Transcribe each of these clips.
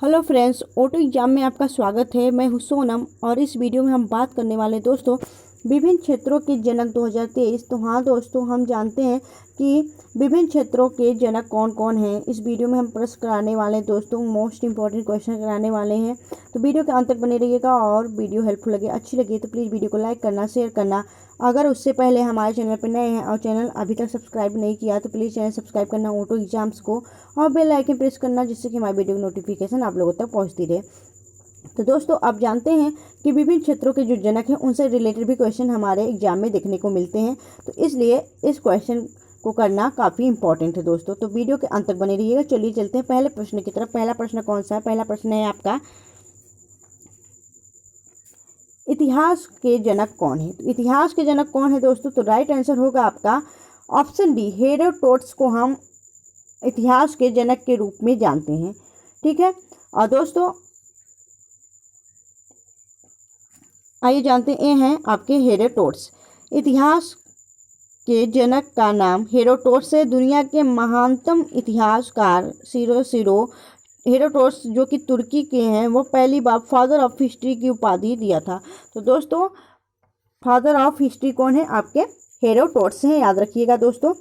Hello friends, auto exam में आपका स्वागत है। मैं हूं सोनम और इस वीडियो में हम बात करने वाले दोस्तों विभिन्न क्षेत्रों के जनक 2023। तो हाँ दोस्तों, हम जानते हैं कि विभिन्न क्षेत्रों के जनक कौन कौन हैं। इस वीडियो में हम प्रश्न कराने वाले हैं दोस्तों, मोस्ट इंपॉर्टेंट क्वेश्चन कराने वाले हैं। तो वीडियो के अंत तक बने रहिएगा और वीडियो हेल्पफुल लगे, अच्छी लगी तो प्लीज़ वीडियो को लाइक करना, शेयर करना। अगर उससे पहले हमारे चैनल पर नए हैं और चैनल अभी तक सब्सक्राइब नहीं किया तो प्लीज़ चैनल सब्सक्राइब करना ऑटो एग्जाम्स को, और बेल आइकन प्रेस करना जिससे कि हमारी वीडियो की नोटिफिकेशन आप लोगों तक पहुंचती रहे। तो दोस्तों, आप जानते हैं कि विभिन्न क्षेत्रों के जो जनक हैं उनसे रिलेटेड भी क्वेश्चन हमारे एग्जाम में देखने को मिलते हैं। तो इसलिए इस क्वेश्चन को करना काफ़ी इंपॉर्टेंट है दोस्तों। तो वीडियो के अंत तक बने रहिएगा। चलिए चलते हैं पहले प्रश्न की तरफ। पहला प्रश्न कौन सा है? पहला प्रश्न है आपका, इतिहास के जनक कौन है? तो इतिहास के जनक कौन है दोस्तों? तो राइट आंसर होगा आपका ऑप्शन डी, हेरोडोटस को हम इतिहास के जनक के रूप में जानते हैं। ठीक है, और दोस्तों आइए जानते हैं आपके हेरोडोटस। इतिहास के जनक का नाम हेरोडोटस है। दुनिया के महानतम इतिहासकार हेरोडोटस जो कि तुर्की के हैं, वो पहली बार फादर ऑफ हिस्ट्री की उपाधि दिया था। तो दोस्तों, फादर ऑफ हिस्ट्री कौन है? आपके हेरोडोटस हैं, याद रखिएगा दोस्तों।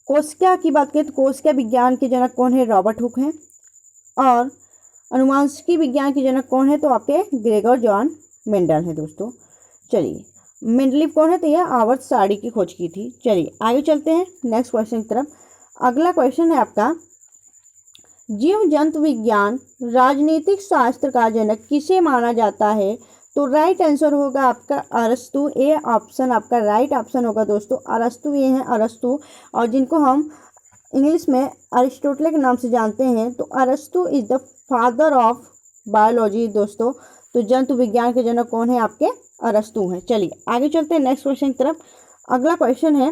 कोशिका की बात करें तो कोशिका विज्ञान के जनक कौन है? रॉबर्ट हुक हैं। और अनुवांशिकी विज्ञान के जनक कौन है? तो आपके ग्रेगर जॉन मेंडल है दोस्तों। चलिए, मेंडलीव कौन है? तो यह आवर्त सारणी की खोज की थी। चलिए आगे चलते हैं नेक्स्ट क्वेश्चन की तरफ। अगला क्वेश्चन है आपका, जीव जंतु विज्ञान राजनीतिक शास्त्र का जनक किसे माना जाता है? तो राइट आंसर होगा आपका अरस्तु। ए ऑप्शन आपका राइट ऑप्शन होगा दोस्तों, अरस्तु। ये हैं अरस्तु, और जिनको हम इंग्लिश में अरिस्टोटल के नाम से जानते हैं। तो अरस्तु is the father of biology दोस्तों। तो जंतु विज्ञान के जनक कौन है? आपके अरस्तु हैं। चलिए आगे चलते हैं नेक्स्ट क्वेश्चन की तरफ। अगला क्वेश्चन है,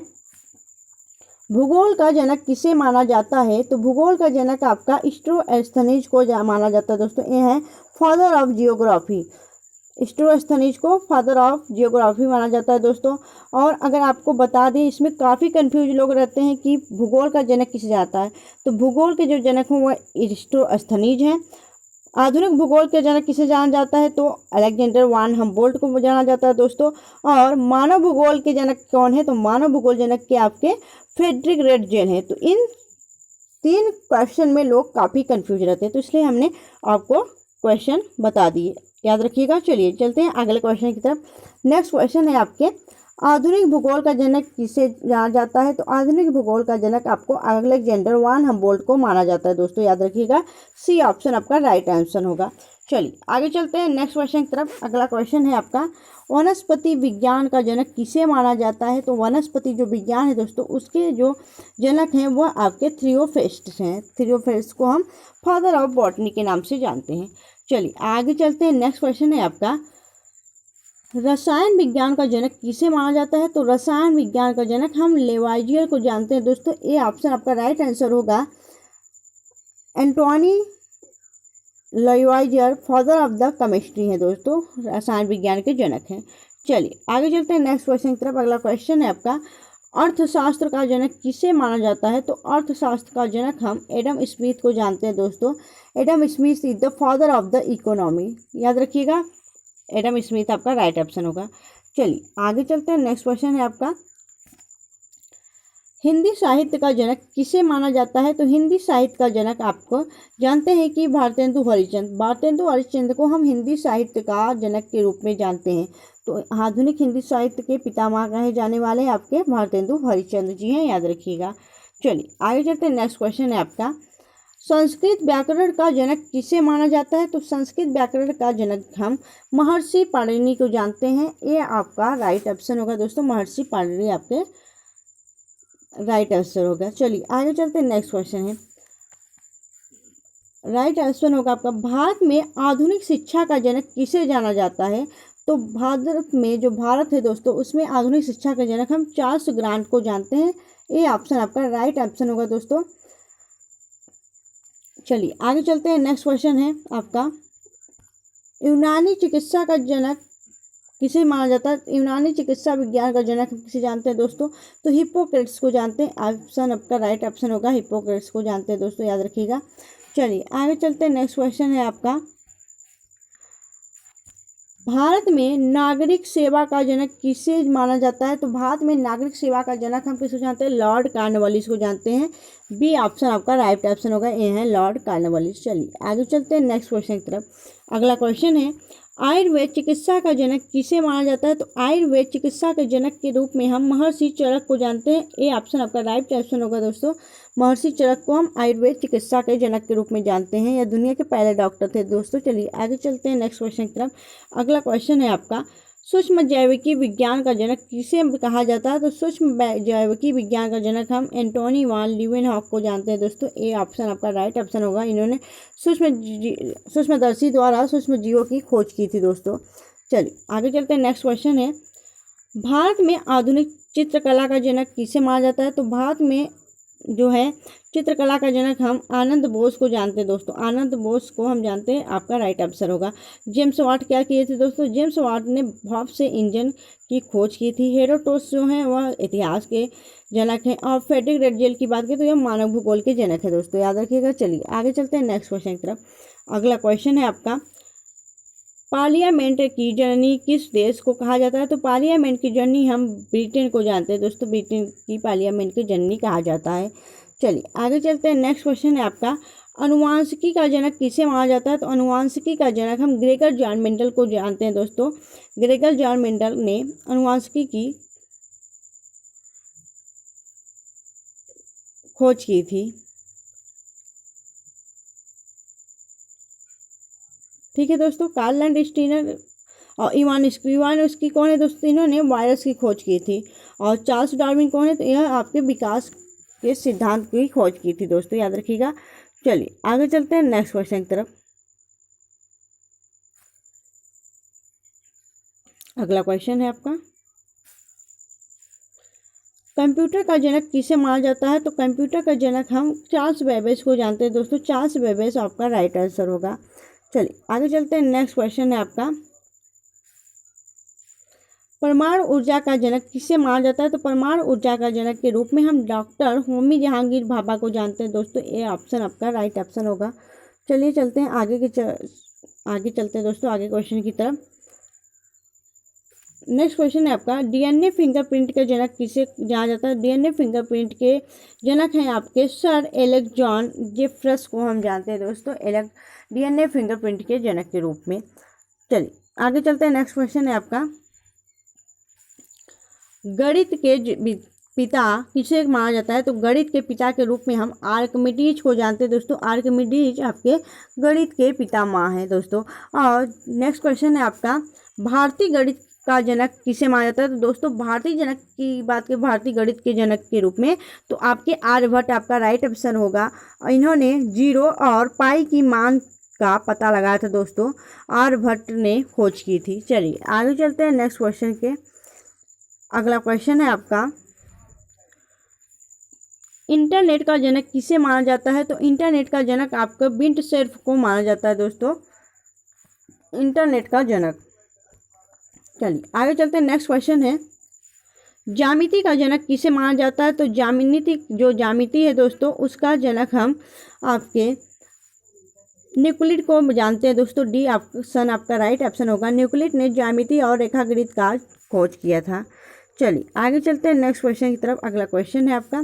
भूगोल का जनक किसे माना जाता है? तो भूगोल का जनक आपका स्ट्रोस्थनीज को माना जाता है दोस्तों। ये है फादर ऑफ जियोग्राफी। स्ट्रोस्थनीज को फादर ऑफ जियोग्राफी माना जाता है दोस्तों। और अगर आपको बता दें, इसमें काफ़ी कंफ्यूज लोग रहते हैं कि भूगोल का जनक किसे जाता है। तो भूगोल के जो जनक हैं वो स्ट्रोस्थनीज हैं। आधुनिक भूगोल के जनक किसे जाना जाता है? तो अलेक्जेंडर वान हम्बोल्ट को जाना जाता है दोस्तों। और मानव भूगोल के जनक कौन है? तो मानव भूगोल जनक के आपके फ्रेडरिक रेटजेन है। तो इन तीन क्वेश्चन में लोग काफ़ी कंफ्यूज रहते हैं, तो इसलिए हमने आपको क्वेश्चन बता दिए, याद रखिएगा। चलिए चलते हैं अगले क्वेश्चन की तरफ। नेक्स्ट क्वेश्चन है आपके, आधुनिक भूगोल का जनक किसे जाना जाता है? तो आधुनिक भूगोल का जनक आपको अलेक्जेंडर वान हम्बोल्ट को माना जाता है दोस्तों, याद रखिएगा। सी ऑप्शन आपका राइट आंसर होगा। चलिए आगे चलते हैं नेक्स्ट क्वेश्चन की तरफ। अगला क्वेश्चन है आपका, वनस्पति विज्ञान का जनक किसे माना जाता है? तो वनस्पति जो विज्ञान है दोस्तों, उसके जो जनक हैं वो आपके थियोफिस्ट हैं। थियोफिस्ट को हम फादर ऑफ बॉटनी के नाम से जानते हैं। चलिए आगे चलते हैं। नेक्स्ट क्वेश्चन है आपका, रसायन विज्ञान का जनक किसे माना जाता है? तो रसायन विज्ञान का जनक हम लेवाइजियर को जानते हैं दोस्तों। ये ऑप्शन आपका राइट आंसर होगा, Antoine Lavoisier father of the chemistry है दोस्तों, रसायन विज्ञान के जनक हैं। चलिए आगे चलते हैं नेक्स्ट क्वेश्चन की तरफ। अगला क्वेश्चन है आपका, अर्थशास्त्र का जनक किसे माना जाता है? तो अर्थशास्त्र का जनक हम एडम स्मिथ को जानते हैं दोस्तों। Adam Smith is the father of the economy, याद रखिएगा। एडम स्मिथ आपका राइट ऑप्शन होगा। चलिए आगे चलते हैं। नेक्स्ट क्वेश्चन है आपका, हिंदी साहित्य का जनक किसे माना जाता है? तो हिंदी साहित्य का जनक आपको जानते हैं कि भारतेंदु हरिश्चंद्र। भारतेंदु हरिश्चंद्र को हम हिंदी साहित्य का जनक के रूप में जानते हैं। तो आधुनिक हिंदी साहित्य के पितामह कहे जाने वाले आपके भारतेंदु हरिश्चंद्र जी हैं, याद रखिएगा। चलिए आगे चलते हैं। नेक्स्ट क्वेश्चन है आपका, संस्कृत व्याकरण का जनक किसे माना जाता है? तो संस्कृत व्याकरण का जनक हम महर्षि पाणिनि को जानते हैं। ये आपका राइट ऑप्शन होगा दोस्तों, महर्षि पाणिनि आपके राइट आंसर होगा। चलिए आगे चलते हैं। नेक्स्ट क्वेश्चन है, राइट आंसर होगा आपका, भारत में आधुनिक शिक्षा का जनक किसे जाना जाता है? तो भारत में जो भारत है दोस्तों, उसमें आधुनिक शिक्षा का जनक हम चार्ल्स ग्रांट को जानते हैं। ये ऑप्शन आपका राइट ऑप्शन होगा दोस्तों। चलिए आगे चलते हैं। नेक्स्ट क्वेश्चन है आपका, यूनानी चिकित्सा का जनक किसे माना जाता है? यूनानी चिकित्सा विज्ञान का जनक किसे जानते हैं दोस्तों? तो हिप्पोक्रेट्स को जानते हैं। ऑप्शन आपका राइट ऑप्शन होगा, हिप्पोक्रेट्स को जानते हैं दोस्तों, याद रखिएगा। चलिए आगे चलते हैं। नेक्स्ट क्वेश्चन है आपका, भारत में नागरिक सेवा का जनक किसे माना जाता है? तो भारत में नागरिक सेवा का जनक हम किसको जानते हैं? लॉर्ड कॉर्नवालिस को जानते हैं। बी ऑप्शन आपका राइट ऑप्शन होगा, ये है लॉर्ड कॉर्नवालिस। चलिए आगे चलते हैं नेक्स्ट क्वेश्चन की तरफ। अगला क्वेश्चन है, आयुर्वेद चिकित्सा का जनक किसे माना जाता है? तो आयुर्वेद चिकित्सा के जनक के रूप में हम महर्षि चरक को जानते हैं। ए ऑप्शन आपका राइट ऑप्शन होगा दोस्तों। महर्षि चरक को हम आयुर्वेद चिकित्सा के जनक के रूप में जानते हैं। यह दुनिया के पहले डॉक्टर थे दोस्तों। चलिए आगे चलते हैं नेक्स्ट क्वेश्चन की तरफ। अगला क्वेश्चन है आपका, सूक्ष्म जैविकी विज्ञान का जनक किसे कहा जाता है? तो सूक्ष्म जैविकी विज्ञान का जनक हम एंटोनी वान लीeuwenhoek को जानते हैं दोस्तों। ए ऑप्शन आपका राइट ऑप्शन होगा। इन्होंने सूक्ष्मदर्शी द्वारा सूक्ष्म जीवों की खोज की थी दोस्तों। चलिए आगे चलते हैं। नेक्स्ट क्वेश्चन है, भारत में आधुनिक चित्रकला का जनक किसे माना जाता है? तो भारत में जो है चित्रकला का जनक हम आनंद बोस को जानते हैं दोस्तों। आनंद बोस को हम जानते हैं, आपका राइट आंसर होगा। जेम्स वाट क्या किए थे दोस्तों? जेम्स वाट ने भाप से इंजन की खोज की थी। हेरोडोटस जो है वह इतिहास के जनक हैं। और फ्रेडरिक रेडजेल की बात करें तो यह मानव भूगोल के जनक है दोस्तों, याद रखिएगा। चलिए आगे चलते हैं नेक्स्ट क्वेश्चन की तरफ। अगला क्वेश्चन है आपका, पार्लियामेंट की जननी किस देश को कहा जाता है? तो पार्लियामेंट की जननी हम ब्रिटेन को जानते हैं दोस्तों। ब्रिटेन की पार्लियामेंट की जननी कहा जाता है। चलिए आगे चलते हैं। नेक्स्ट क्वेश्चन है आपका, अनुवांशिकी का जनक किसे माना जाता है? तो अनुवांशिकी का जनक हम ग्रेगर जॉन मेंडल को जानते हैं दोस्तों। ग्रेगर जॉन मेंडल ने अनुवांशिकी की खोज की थी। ठीक है दोस्तों। कार्ल लैंडस्टीनर और इवान उसकी कौन है दोस्तों? इन्होंने वायरस की खोज की थी। और चार्ल्स डार्विन कौन है? तो यह आपके विकास के सिद्धांत की खोज की थी दोस्तों, याद रखिएगा। चलिए आगे चलते हैं नेक्स्ट क्वेश्चन की तरफ। अगला क्वेश्चन है आपका, कंप्यूटर का जनक किसे माना जाता है? तो कंप्यूटर का जनक हम चार्ल्स बेबेज को जानते हैं दोस्तों। चार्ल्स बेबेज आपका राइट आंसर होगा। चलिए आगे चलते हैं। नेक्स्ट क्वेश्चन है आपका, परमाणु ऊर्जा का जनक किसे माना जाता है? तो परमाणु ऊर्जा का जनक के रूप में हम डॉक्टर होमी जहांगीर भाभा को जानते हैं दोस्तों। ये ऑप्शन आपका राइट ऑप्शन होगा। चलिए चलते हैं आगे चलते हैं दोस्तों आगे क्वेश्चन की तरफ। नेक्स्ट क्वेश्चन है आपका, डीएनए फिंगरप्रिंट के जनक किसे जाना जाता है? डीएनए फिंगरप्रिंट के जनक हैं आपके सर एलेक्स जॉन जेफरस को हम जानते हैं दोस्तों। डीएनए फिंगरप्रिंट के जनक के रूप में। चलिए आगे चलते हैं। नेक्स्ट क्वेश्चन है आपका, गणित के पिता किसे माना जाता है? तो गणित के पिता के रूप में हम आर्किमिडीज को जानते हैं दोस्तों। आर्किमिडीज आपके गणित के पितामह हैं दोस्तों। और नेक्स्ट क्वेश्चन है आपका, भारतीय गणित का जनक किसे माना जाता है? तो दोस्तों भारतीय जनक की बात करें, भारतीय गणित के जनक के रूप में तो आपके आर्यभट्ट आपका राइट ऑप्शन होगा। इन्होंने जीरो और पाई की मान का पता लगाया था दोस्तों, आर्यभट्ट ने खोज की थी। चलिए आगे चलते हैं नेक्स्ट क्वेश्चन के। अगला क्वेश्चन है आपका, इंटरनेट का जनक किसे माना जाता है? तो इंटरनेट का जनक आपका बिंट सेर्फ को माना जाता है दोस्तों, इंटरनेट का जनक। चलिए आगे चलते हैं। नेक्स्ट क्वेश्चन है, ज्यामिति का जनक किसे माना जाता है? तो ज्यामिति है दोस्तों, उसका जनक हम आपके न्यूक्लिड को जानते हैं दोस्तों। डी ऑप्शन आपका राइट ऑप्शन होगा। न्यूक्लिड ने ज्यामिति और रेखागणित का खोज किया था। चलिए आगे चलते हैं नेक्स्ट क्वेश्चन की तरफ। अगला क्वेश्चन है आपका,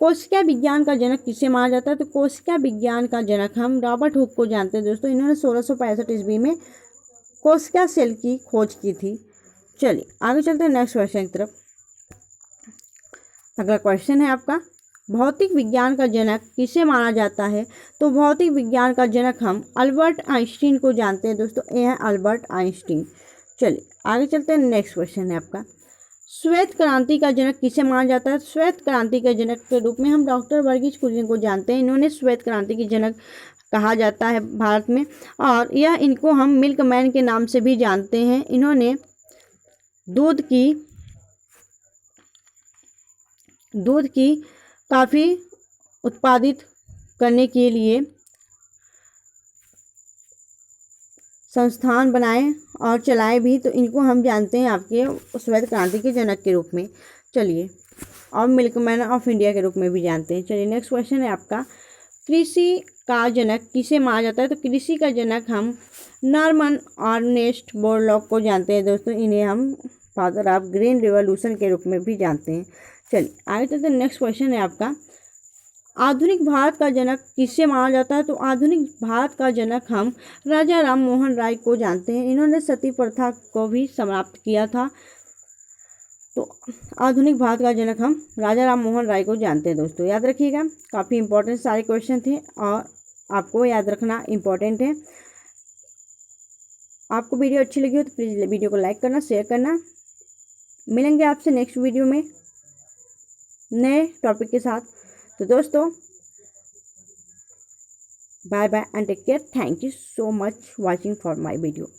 कोशिका विज्ञान का जनक किसे माना जाता है? तो कोशिका विज्ञान का जनक हम रॉबर्ट हुक को जानते हैं दोस्तों। इन्होंने 1665 ईस्वी में कोशिका सेल की खोज की थी। चलिए आगे चलते हैं नेक्स्ट क्वेश्चन की तरफ। अगला क्वेश्चन है आपका, भौतिक विज्ञान का जनक किसे माना जाता है? तो भौतिक विज्ञान का जनक हम अल्बर्ट आइंस्टीन को जानते हैं दोस्तों। ये है अल्बर्ट आइंस्टीन। चलिए आगे चलते हैं। नेक्स्ट क्वेश्चन है आपका, श्वेत क्रांति का जनक किसे माना जाता है? श्वेत क्रांति के जनक के रूप में हम डॉक्टर वर्गीज कुरियन को जानते हैं। इन्होंने श्वेत क्रांति के जनक कहा जाता है भारत में, और यह इनको हम मिल्कमैन के नाम से भी जानते हैं। इन्होंने दूध की काफ़ी उत्पादित करने के लिए संस्थान बनाए और चलाए भी, तो इनको हम जानते हैं आपके श्वेत क्रांति के जनक के रूप में। चलिए, और मिल्कमैन ऑफ इंडिया के रूप में भी जानते हैं। चलिए नेक्स्ट क्वेश्चन है आपका, कृषि का जनक किसे माना जाता है? तो कृषि का जनक हम नॉर्मन अर्नेस्ट बोरलॉग को जानते हैं दोस्तों। इन्हें हम फादर ऑफ ग्रीन रिवॉल्यूशन के रूप में भी जानते हैं। चलिए आगे चलते हैं। नेक्स्ट क्वेश्चन है आपका, आधुनिक भारत का जनक किसे माना जाता है? तो आधुनिक भारत का जनक हम राजा राम मोहन राय को जानते हैं। इन्होंने सती प्रथा को भी समाप्त किया था। तो आधुनिक भारत का जनक हम राजा राम मोहन राय को जानते हैं दोस्तों, याद रखिएगा। काफ़ी इंपॉर्टेंट सारे क्वेश्चन थे और आपको याद रखना इंपॉर्टेंट है। आपको वीडियो अच्छी लगी हो तो प्लीज़ वीडियो को लाइक करना, शेयर करना। मिलेंगे आपसे नेक्स्ट वीडियो में नए टॉपिक के साथ। तो दोस्तों bye bye and take care. Thank you so much watching for my video.